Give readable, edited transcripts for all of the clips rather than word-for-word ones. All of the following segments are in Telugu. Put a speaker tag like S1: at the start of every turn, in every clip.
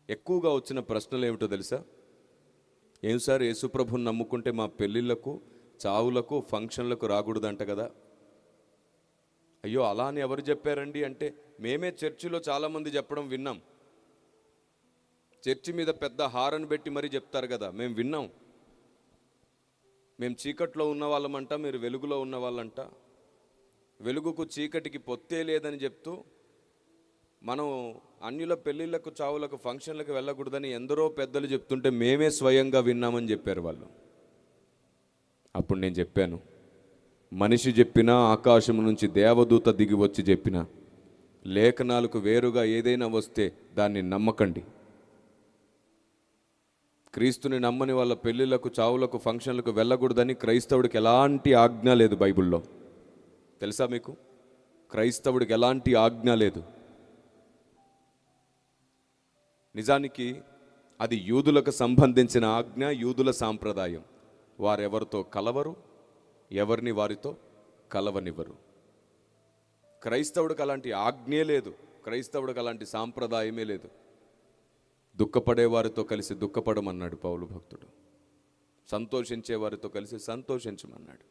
S1: ఎక్కువగా వచ్చిన ప్రశ్నలు ఏమిటో తెలుసా? ఏం సార్, యేసుప్రభుని నమ్ముకుంటే మా పెళ్ళిళ్ళకు, చావులకు, ఫంక్షన్లకు రాకూడదంట కదా? అయ్యో, అలా అని ఎవరు చెప్పారండి అంటే, మేమే చర్చిలో చాలామంది చెప్పడం విన్నాం. చర్చి మీద పెద్ద హారన్ పెట్టి మరీ చెప్తారు కదా, మేము విన్నాం. మేము చీకట్లో ఉన్న వాళ్ళమంట, మీరు వెలుగులో ఉన్న వాళ్ళంట. వెలుగుకు చీకటికి పొత్తే లేదని చెప్తూ మనం అన్యుల పెళ్ళిళ్ళకు, చావులకు, ఫంక్షన్లకు వెళ్ళకూడదని ఎందరో పెద్దలు చెప్తుంటే మేమే స్వయంగా విన్నామని చెప్పారు వాళ్ళు. అప్పుడు నేను చెప్పాను, మనిషి చెప్పినా, ఆకాశం నుంచి దేవదూత దిగి వచ్చి చెప్పినా, లేఖనాలకు వేరుగా ఏదైనా వస్తే దాన్ని నమ్మకండి. క్రీస్తుని నమ్మని వాళ్ళ పెళ్ళిళ్ళకు, చావులకు, ఫంక్షన్లకు వెళ్ళకూడదని క్రైస్తవుడికి ఎలాంటి ఆజ్ఞ లేదు బైబిల్లో. తెలుసా మీకు? క్రైస్తవుడికి ఎలాంటి ఆజ్ఞ లేదు. నిజానికి అది యూదులకు సంబంధించిన ఆజ్ఞ, యూదుల సాంప్రదాయం. వారెవరితో కలవరు, ఎవరిని వారితో కలవనివ్వరు. క్రైస్తవుడికి అలాంటి ఆజ్ఞే లేదు, క్రైస్తవుడికి అలాంటి సాంప్రదాయమే లేదు. దుఃఖపడే వారితో కలిసి దుఃఖపడమన్నాడు పౌలు భక్తుడు, సంతోషించే వారితో కలిసి సంతోషించమన్నాడు.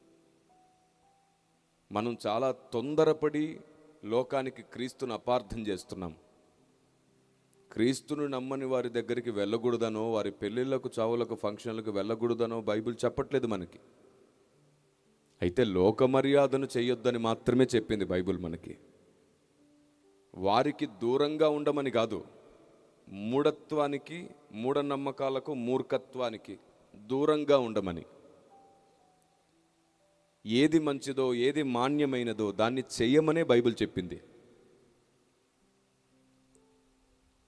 S1: మనం చాలా తొందరపడి లోకానికి క్రీస్తును అపార్థం చేస్తున్నాం. క్రీస్తును నమ్మని వారి దగ్గరికి వెళ్ళకూడదనో, వారి పెళ్ళిళ్ళకు, చావులకు, ఫంక్షన్లకు వెళ్ళకూడదనో బైబిల్ చెప్పట్లేదు మనకి. అయితే లోక మర్యాదను చేయొద్దని మాత్రమే చెప్పింది బైబిల్ మనకి. వారికి దూరంగా ఉండమని కాదు, మూఢత్వానికి, మూఢనమ్మకాలకు, మూర్ఖత్వానికి దూరంగా ఉండమని. ఏది మంచిదో, ఏది మాన్యమైనదో దాన్ని చెయ్యమనే బైబిల్ చెప్పింది.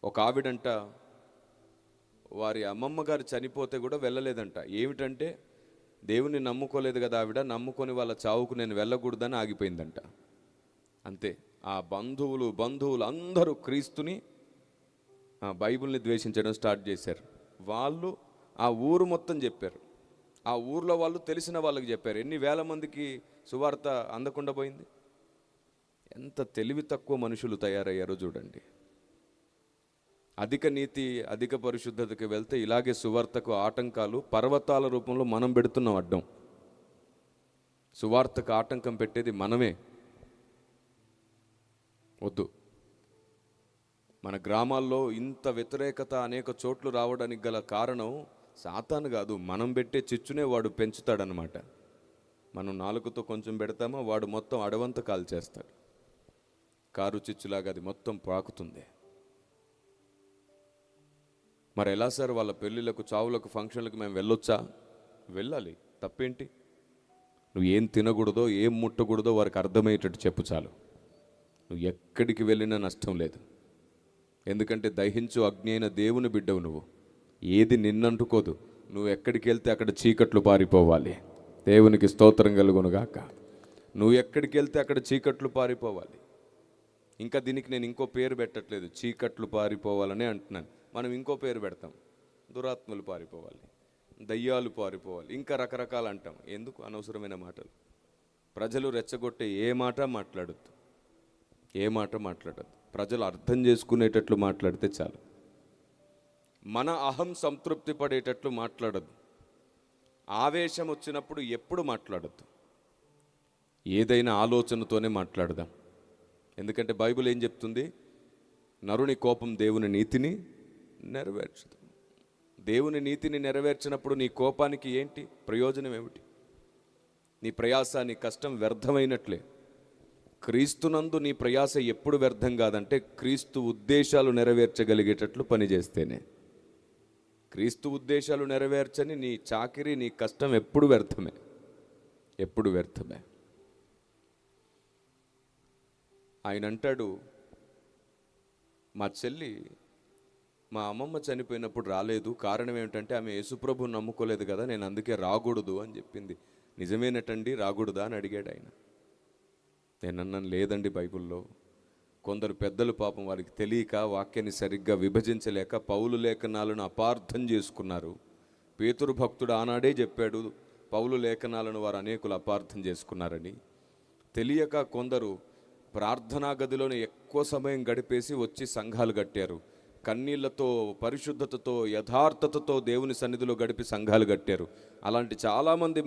S1: ఒక ఆవిడంట వారి అమ్మమ్మ గారు చనిపోతే కూడా వెళ్ళలేదంట. ఏమిటంటే, దేవుని నమ్ముకోలేదు కదా ఆవిడ, నమ్ముకొని వాళ్ళ చావుకు నేను వెళ్ళకూడదని ఆగిపోయిందంట. అంతే. ఆ బంధువులు అందరూ క్రీస్తుని, బైబిల్ని ద్వేషించడం స్టార్ట్ చేశారు. వాళ్ళు ఆ ఊరు మొత్తం చెప్పారు. ఆ ఊర్లో వాళ్ళు తెలిసిన వాళ్ళకి చెప్పారు. ఎన్ని వేల మందికి సువార్త అందకుండా పోయింది. ఎంత తెలివి తక్కువ మనుషులు తయారయ్యారో చూడండి. అధిక నీతి, అధిక పరిశుద్ధతకి వెళ్తే ఇలాగే సువార్తకు ఆటంకాలు పర్వతాల రూపంలో మనం పెడుతున్నాం అడ్డం. సువార్తకు ఆటంకం పెట్టేది మనమే. వద్దు. మన గ్రామాల్లో ఇంత వ్యతిరేకత అనేక చోట్ల రావడానికి గల కారణం సాతాను కాదు, మనం పెట్టే చిచ్చునే వాడు పెంచుతాడనమాట. మనం నాలుకతో కొంచెం పెడతామో వాడు మొత్తం అడవంతా కాల్చేస్తాడు. కారు చిచ్చులాగా అది మొత్తం పాకుతుంది. మరి ఎలా సార్, వాళ్ళ పెళ్ళిళ్ళకు, చావులకు, ఫంక్షన్లకు మేము వెళ్ళొచ్చా? వెళ్ళాలి, తప్పేంటి? నువ్వు ఏం తినకూడదో, ఏం ముట్టకూడదో వారికి అర్థమయ్యేటట్టు చెప్పు చాలు. నువ్వు ఎక్కడికి వెళ్ళినా నష్టం లేదు. ఎందుకంటే దహించు అగ్ని అయిన దేవుని బిడ్డవు నువ్వు. ఏది నిన్నంటుకోదు. నువ్వు ఎక్కడికి వెళ్తే అక్కడ చీకట్లు పారిపోవాలి. దేవునికి స్తోత్రం కలుగునుగాక. నువ్వు ఎక్కడికి వెళ్తే అక్కడ చీకట్లు పారిపోవాలి. ఇంకా దీనికి నేను ఇంకో పేరు పెట్టట్లేదు, చీకట్లు పారిపోవాలని అంటున్నాను. మనం ఇంకో పేరు పెడతాం, దురాత్మలు పారిపోవాలి, దయ్యాలు పారిపోవాలి, ఇంకా రకరకాలు అంటాం. ఎందుకు అనవసరమైన మాటలు? ప్రజలు రెచ్చగొట్టే ఏ మాట మాట్లాడద్దు, ఏ మాట మాట్లాడద్దు. ప్రజలు అర్థం చేసుకునేటట్లు మాట్లాడితే చాలు. మన అహం సంతృప్తి పడేటట్లు మాట్లాడద్దు. ఆవేశం వచ్చినప్పుడు ఎప్పుడు మాట్లాడద్దు. ఏదైనా ఆలోచనతోనే మాట్లాడదాం. ఎందుకంటే బైబిల్ ఏం చెప్తుంది? నరుని కోపం దేవుని నీతిని నెరవేర్చదు. దేవుని నీతిని నెరవేర్చినప్పుడు నీ కోపానికి ఏంటి ప్రయోజనం? ఏమిటి? నీ ప్రయాస, నీ కష్టం వ్యర్థమైనట్లే. క్రీస్తునందు నీ ప్రయాస ఎప్పుడు వ్యర్థం కాదంటే క్రీస్తు ఉద్దేశాలు నెరవేర్చగలిగేటట్లు పనిచేస్తేనే. క్రీస్తు ఉద్దేశాలు నెరవేర్చని నీ చాకిరి, నీ కష్టం ఎప్పుడు వ్యర్థమే, ఎప్పుడు వ్యర్థమే. ఆయన అంటాడు, మా చెల్లి మా అమ్మమ్మ చనిపోయినప్పుడు రాలేదు, కారణం ఏమిటంటే ఆమె యేసుప్రభుని నమ్ముకోలేదు కదా, నేను అందుకే రాకూడదు అని చెప్పింది. నిజమేనటండి, రాకూడదా అని అడిగాడు ఆయన. నేను అన్నాను, లేదండి, బైబిల్లో కొందరు పెద్దలు పాపం వారికి తెలియక వాక్యాన్ని సరిగ్గా విభజించలేక పౌలు లేఖనాలను అపార్థం చేసుకున్నారు. పేతురు భక్తుడు ఆనాడే చెప్పాడు, పౌలు లేఖనాలను వారు అనేకులు అపార్థం చేసుకున్నారని. తెలియక కొందరు ప్రార్థనా గదిలోనే ఎక్కువ సమయం గడిపేసి వచ్చి సంఘాలు కట్టారు. కన్నీళ్లతో, పరిశుద్ధతతో, యథార్థతతో దేవుని సన్నిధిలో గడిపి సంఘాలు కట్టారు. అలాంటి చాలామంది